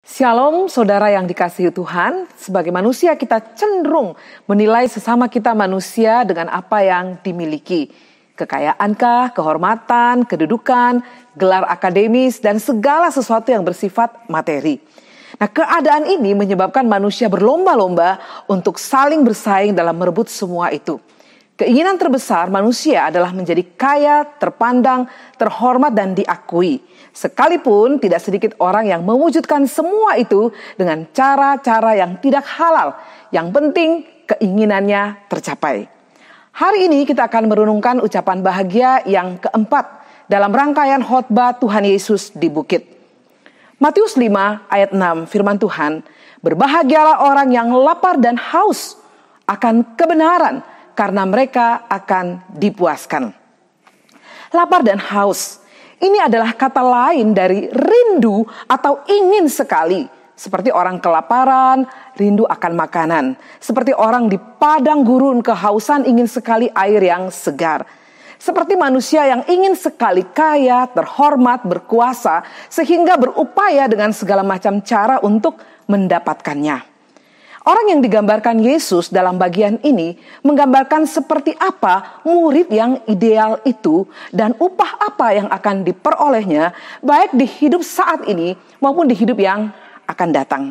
Shalom saudara yang dikasihi Tuhan, sebagai manusia kita cenderung menilai sesama kita manusia dengan apa yang dimiliki. Kekayaankah, kehormatan, kedudukan, gelar akademis, dan segala sesuatu yang bersifat materi. Nah, keadaan ini menyebabkan manusia berlomba-lomba untuk saling bersaing dalam merebut semua itu. Keinginan terbesar manusia adalah menjadi kaya, terpandang, terhormat, dan diakui. Sekalipun tidak sedikit orang yang mewujudkan semua itu dengan cara-cara yang tidak halal. Yang penting keinginannya tercapai. Hari ini kita akan merenungkan ucapan bahagia yang keempat dalam rangkaian khotbah Tuhan Yesus di bukit. Matius 5 ayat 6 firman Tuhan, "Berbahagialah orang yang lapar dan haus akan kebenaran, karena mereka akan dipuaskan." Lapar dan haus, ini adalah kata lain dari rindu atau ingin sekali. Seperti orang kelaparan, rindu akan makanan. Seperti orang di padang gurun kehausan ingin sekali air yang segar. Seperti manusia yang ingin sekali kaya, terhormat, berkuasa, sehingga berupaya dengan segala macam cara untuk mendapatkannya. Orang yang digambarkan Yesus dalam bagian ini menggambarkan seperti apa murid yang ideal itu dan upah apa yang akan diperolehnya baik di hidup saat ini maupun di hidup yang akan datang.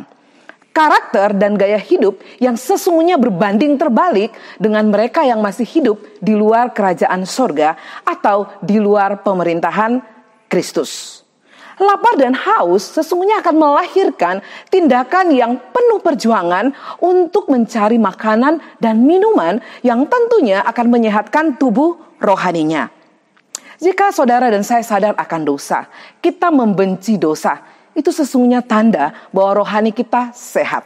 Karakter dan gaya hidup yang sesungguhnya berbanding terbalik dengan mereka yang masih hidup di luar kerajaan sorga atau di luar pemerintahan Kristus. Lapar dan haus sesungguhnya akan melahirkan tindakan yang penuh perjuangan untuk mencari makanan dan minuman yang tentunya akan menyehatkan tubuh rohaninya. Jika saudara dan saya sadar akan dosa, kita membenci dosa, itu sesungguhnya tanda bahwa rohani kita sehat.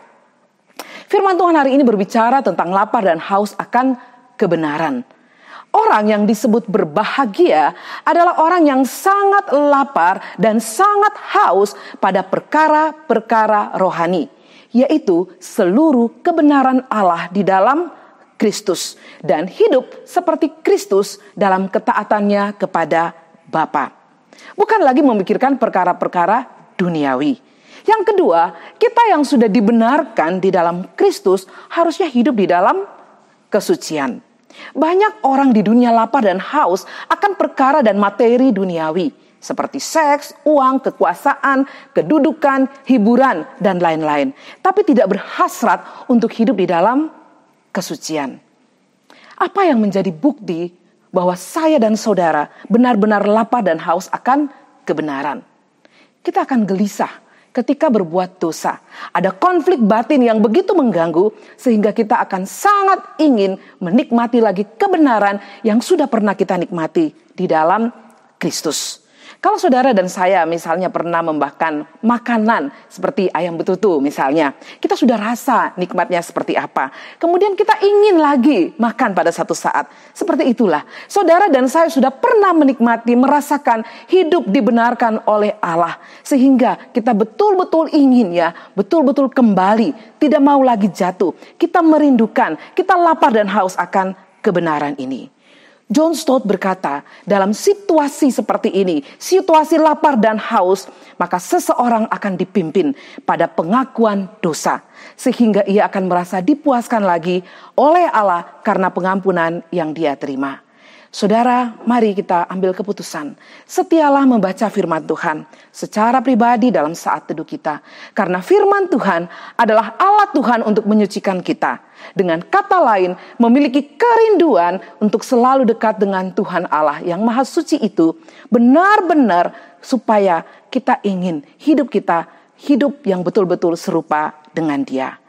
Firman Tuhan hari ini berbicara tentang lapar dan haus akan kebenaran. Orang yang disebut berbahagia adalah orang yang sangat lapar dan sangat haus pada perkara-perkara rohani, yaitu seluruh kebenaran Allah di dalam Kristus dan hidup seperti Kristus dalam ketaatannya kepada Bapa. Bukan lagi memikirkan perkara-perkara duniawi. Yang kedua, kita yang sudah dibenarkan di dalam Kristus harusnya hidup di dalam kesucian. Banyak orang di dunia lapar dan haus akan perkara dan materi duniawi seperti seks, uang, kekuasaan, kedudukan, hiburan, dan lain-lain. Tapi tidak berhasrat untuk hidup di dalam kesucian. Apa yang menjadi bukti bahwa saya dan saudara benar-benar lapar dan haus akan kebenaran? Kita akan gelisah ketika berbuat dosa. Ada konflik batin yang begitu mengganggu sehingga kita akan sangat ingin menikmati lagi kebenaran yang sudah pernah kita nikmati di dalam Kristus. Kalau saudara dan saya misalnya pernah membahkan makanan seperti ayam betutu misalnya, kita sudah rasa nikmatnya seperti apa. Kemudian kita ingin lagi makan pada satu saat. Seperti itulah, saudara dan saya sudah pernah menikmati, merasakan hidup dibenarkan oleh Allah. Sehingga kita betul-betul ingin betul-betul kembali, tidak mau lagi jatuh. Kita merindukan, kita lapar dan haus akan kebenaran ini. John Stott berkata, dalam situasi seperti ini, situasi lapar dan haus, maka seseorang akan dipimpin pada pengakuan dosa. Sehingga ia akan merasa dipuaskan lagi oleh Allah karena pengampunan yang dia terima. Saudara, mari kita ambil keputusan. Setialah membaca firman Tuhan secara pribadi dalam saat teduh kita. Karena firman Tuhan adalah alat Tuhan untuk menyucikan kita. Dengan kata lain, memiliki kerinduan untuk selalu dekat dengan Tuhan Allah yang Maha Suci itu. Benar-benar supaya kita ingin hidup kita, hidup yang betul-betul serupa dengan Dia.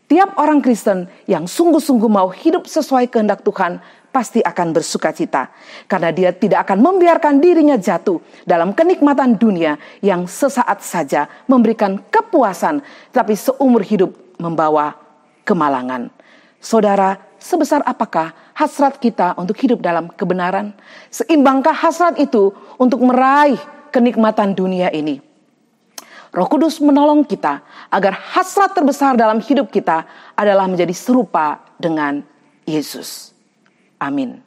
Tiap orang Kristen yang sungguh-sungguh mau hidup sesuai kehendak Tuhan pasti akan bersuka cita. Karena dia tidak akan membiarkan dirinya jatuh dalam kenikmatan dunia yang sesaat saja memberikan kepuasan, tapi seumur hidup membawa kemalangan. Saudara, sebesar apakah hasrat kita untuk hidup dalam kebenaran? Seimbangkah hasrat itu untuk meraih kenikmatan dunia ini? Roh Kudus menolong kita agar hasrat terbesar dalam hidup kita adalah menjadi serupa dengan Yesus. Amin.